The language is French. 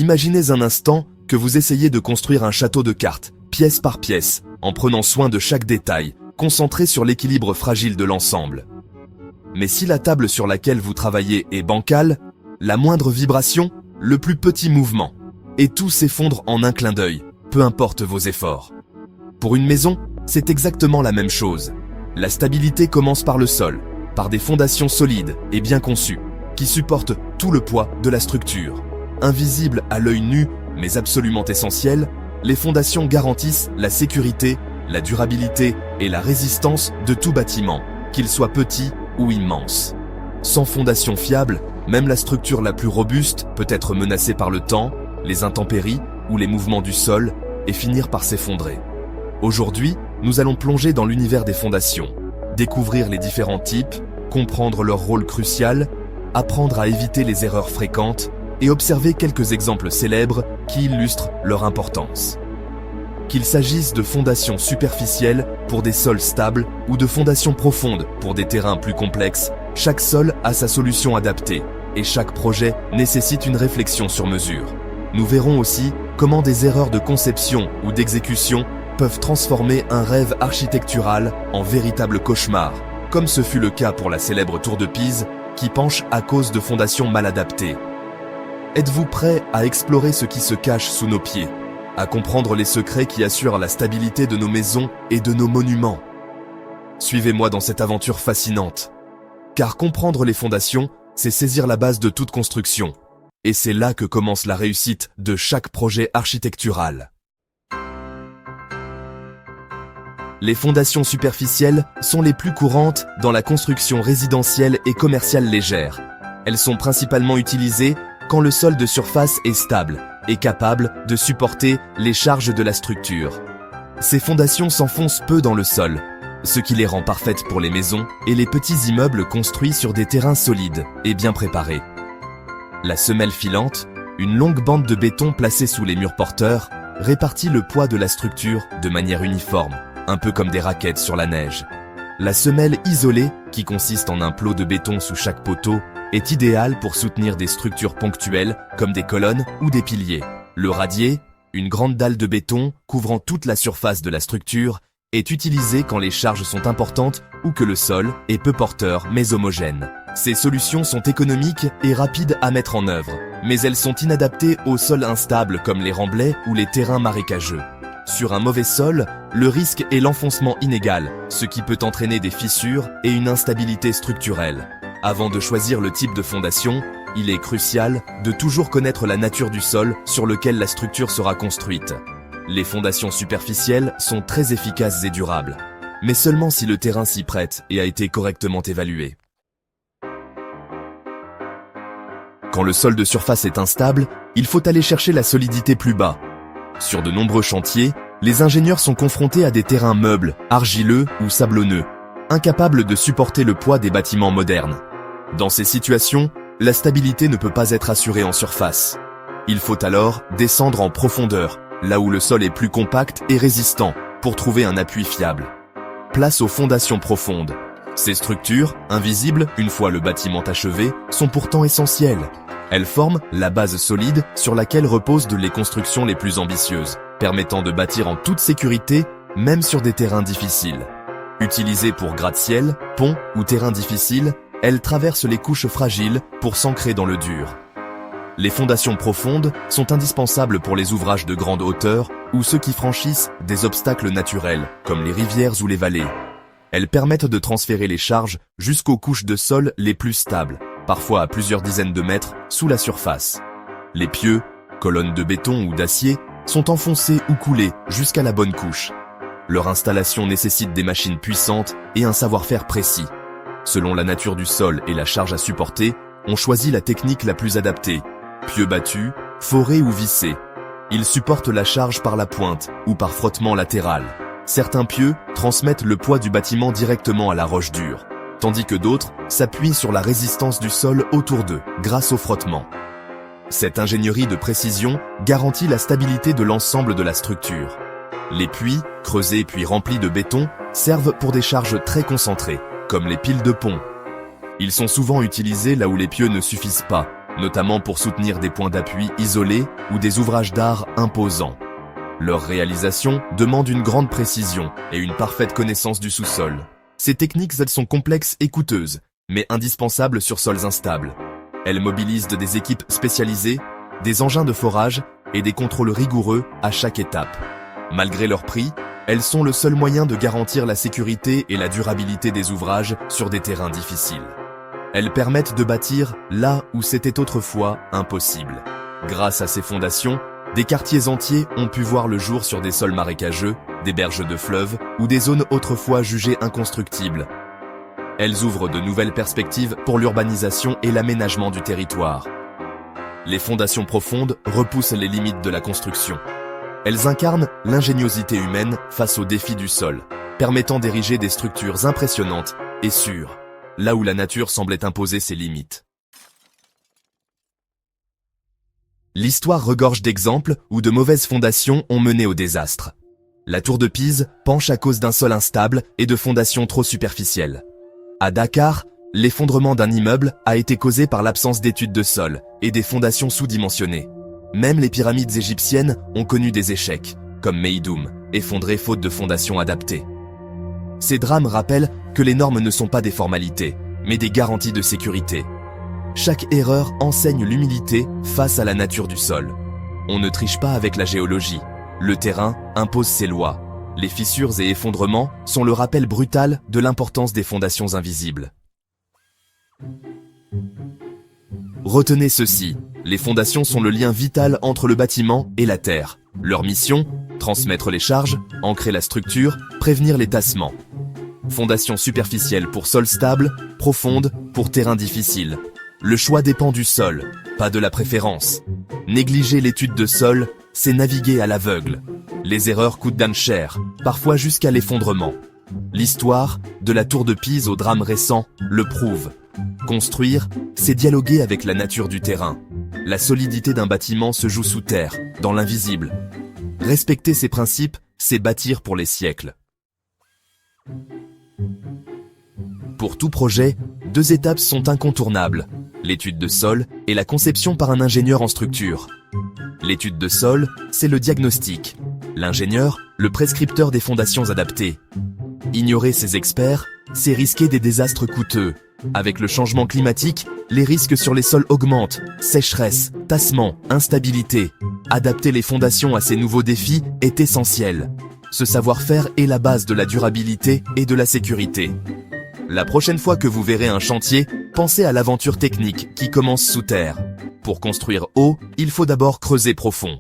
Imaginez un instant que vous essayez de construire un château de cartes, pièce par pièce, en prenant soin de chaque détail, concentré sur l'équilibre fragile de l'ensemble. Mais si la table sur laquelle vous travaillez est bancale, la moindre vibration, le plus petit mouvement, et tout s'effondre en un clin d'œil, peu importe vos efforts. Pour une maison, c'est exactement la même chose. La stabilité commence par le sol, par des fondations solides et bien conçues, qui supportent tout le poids de la structure. Invisibles à l'œil nu, mais absolument essentielles, les fondations garantissent la sécurité, la durabilité et la résistance de tout bâtiment, qu'il soit petit ou immense. Sans fondation fiable, même la structure la plus robuste peut être menacée par le temps, les intempéries ou les mouvements du sol et finir par s'effondrer. Aujourd'hui, nous allons plonger dans l'univers des fondations, découvrir les différents types, comprendre leur rôle crucial, apprendre à éviter les erreurs fréquentes et observer quelques exemples célèbres qui illustrent leur importance. Qu'il s'agisse de fondations superficielles pour des sols stables ou de fondations profondes pour des terrains plus complexes, chaque sol a sa solution adaptée et chaque projet nécessite une réflexion sur mesure. Nous verrons aussi comment des erreurs de conception ou d'exécution peuvent transformer un rêve architectural en véritable cauchemar, comme ce fut le cas pour la célèbre tour de Pise qui penche à cause de fondations mal adaptées. Êtes-vous prêt à explorer ce qui se cache sous nos pieds, à comprendre les secrets qui assurent la stabilité de nos maisons et de nos monuments? Suivez-moi dans cette aventure fascinante. Car comprendre les fondations, c'est saisir la base de toute construction. Et c'est là que commence la réussite de chaque projet architectural. Les fondations superficielles sont les plus courantes dans la construction résidentielle et commerciale légère. Elles sont principalement utilisées quand le sol de surface est stable et capable de supporter les charges de la structure. Ces fondations s'enfoncent peu dans le sol, ce qui les rend parfaites pour les maisons et les petits immeubles construits sur des terrains solides et bien préparés. La semelle filante, une longue bande de béton placée sous les murs porteurs, répartit le poids de la structure de manière uniforme, un peu comme des raquettes sur la neige. La semelle isolée, qui consiste en un plot de béton sous chaque poteau, est idéale pour soutenir des structures ponctuelles comme des colonnes ou des piliers. Le radier, une grande dalle de béton couvrant toute la surface de la structure, est utilisé quand les charges sont importantes ou que le sol est peu porteur mais homogène. Ces solutions sont économiques et rapides à mettre en œuvre, mais elles sont inadaptées aux sols instables comme les remblais ou les terrains marécageux. Sur un mauvais sol, le risque est l'enfoncement inégal, ce qui peut entraîner des fissures et une instabilité structurelle. Avant de choisir le type de fondation, il est crucial de toujours connaître la nature du sol sur lequel la structure sera construite. Les fondations superficielles sont très efficaces et durables, mais seulement si le terrain s'y prête et a été correctement évalué. Quand le sol de surface est instable, il faut aller chercher la solidité plus bas. Sur de nombreux chantiers, les ingénieurs sont confrontés à des terrains meubles, argileux ou sablonneux, incapables de supporter le poids des bâtiments modernes. Dans ces situations, la stabilité ne peut pas être assurée en surface. Il faut alors descendre en profondeur, là où le sol est plus compact et résistant, pour trouver un appui fiable. Place aux fondations profondes. Ces structures, invisibles une fois le bâtiment achevé, sont pourtant essentielles. Elles forment la base solide sur laquelle reposent les constructions les plus ambitieuses, permettant de bâtir en toute sécurité, même sur des terrains difficiles. Utilisées pour gratte-ciel, ponts ou terrains difficiles, elles traversent les couches fragiles pour s'ancrer dans le dur. Les fondations profondes sont indispensables pour les ouvrages de grande hauteur ou ceux qui franchissent des obstacles naturels, comme les rivières ou les vallées. Elles permettent de transférer les charges jusqu'aux couches de sol les plus stables, parfois à plusieurs dizaines de mètres sous la surface. Les pieux, colonnes de béton ou d'acier, sont enfoncés ou coulés jusqu'à la bonne couche. Leur installation nécessite des machines puissantes et un savoir-faire précis. Selon la nature du sol et la charge à supporter, on choisit la technique la plus adaptée. Pieux battus, forés ou vissés. Ils supportent la charge par la pointe ou par frottement latéral. Certains pieux transmettent le poids du bâtiment directement à la roche dure, tandis que d'autres s'appuient sur la résistance du sol autour d'eux, grâce au frottement. Cette ingénierie de précision garantit la stabilité de l'ensemble de la structure. Les puits, creusés puis remplis de béton, servent pour des charges très concentrées, comme les piles de pont. Ils sont souvent utilisés là où les pieux ne suffisent pas, notamment pour soutenir des points d'appui isolés ou des ouvrages d'art imposants. Leur réalisation demande une grande précision et une parfaite connaissance du sous-sol. Ces techniques, elles sont complexes et coûteuses, mais indispensables sur sols instables. Elles mobilisent des équipes spécialisées, des engins de forage et des contrôles rigoureux à chaque étape. Malgré leur prix, elles sont le seul moyen de garantir la sécurité et la durabilité des ouvrages sur des terrains difficiles. Elles permettent de bâtir là où c'était autrefois impossible. Grâce à ces fondations, des quartiers entiers ont pu voir le jour sur des sols marécageux, des berges de fleuves ou des zones autrefois jugées inconstructibles. Elles ouvrent de nouvelles perspectives pour l'urbanisation et l'aménagement du territoire. Les fondations profondes repoussent les limites de la construction. Elles incarnent l'ingéniosité humaine face aux défis du sol, permettant d'ériger des structures impressionnantes et sûres, là où la nature semblait imposer ses limites. L'histoire regorge d'exemples où de mauvaises fondations ont mené au désastre. La tour de Pise penche à cause d'un sol instable et de fondations trop superficielles. À Dakar, l'effondrement d'un immeuble a été causé par l'absence d'études de sol et des fondations sous-dimensionnées. Même les pyramides égyptiennes ont connu des échecs, comme Meidoum, effondrées faute de fondations adaptées. Ces drames rappellent que les normes ne sont pas des formalités, mais des garanties de sécurité. Chaque erreur enseigne l'humilité face à la nature du sol. On ne triche pas avec la géologie. Le terrain impose ses lois. Les fissures et effondrements sont le rappel brutal de l'importance des fondations invisibles. Retenez ceci, les fondations sont le lien vital entre le bâtiment et la terre. Leur mission, transmettre les charges, ancrer la structure, prévenir les tassements. Fondation superficielle pour sol stable, profonde pour terrain difficile. Le choix dépend du sol, pas de la préférence. Négliger l'étude de sol, c'est naviguer à l'aveugle. Les erreurs coûtent d'âne cher, parfois jusqu'à l'effondrement. L'histoire, de la tour de Pise au drame récent, le prouve. Construire, c'est dialoguer avec la nature du terrain. La solidité d'un bâtiment se joue sous terre, dans l'invisible. Respecter ces principes, c'est bâtir pour les siècles. Pour tout projet, 2 étapes sont incontournables. L'étude de sol et la conception par un ingénieur en structure. L'étude de sol, c'est le diagnostic. L'ingénieur, le prescripteur des fondations adaptées. Ignorer ces experts, c'est risquer des désastres coûteux. Avec le changement climatique, les risques sur les sols augmentent. Sécheresse, tassement, instabilité. Adapter les fondations à ces nouveaux défis est essentiel. Ce savoir-faire est la base de la durabilité et de la sécurité. La prochaine fois que vous verrez un chantier, pensez à l'aventure technique qui commence sous terre. Pour construire haut, il faut d'abord creuser profond.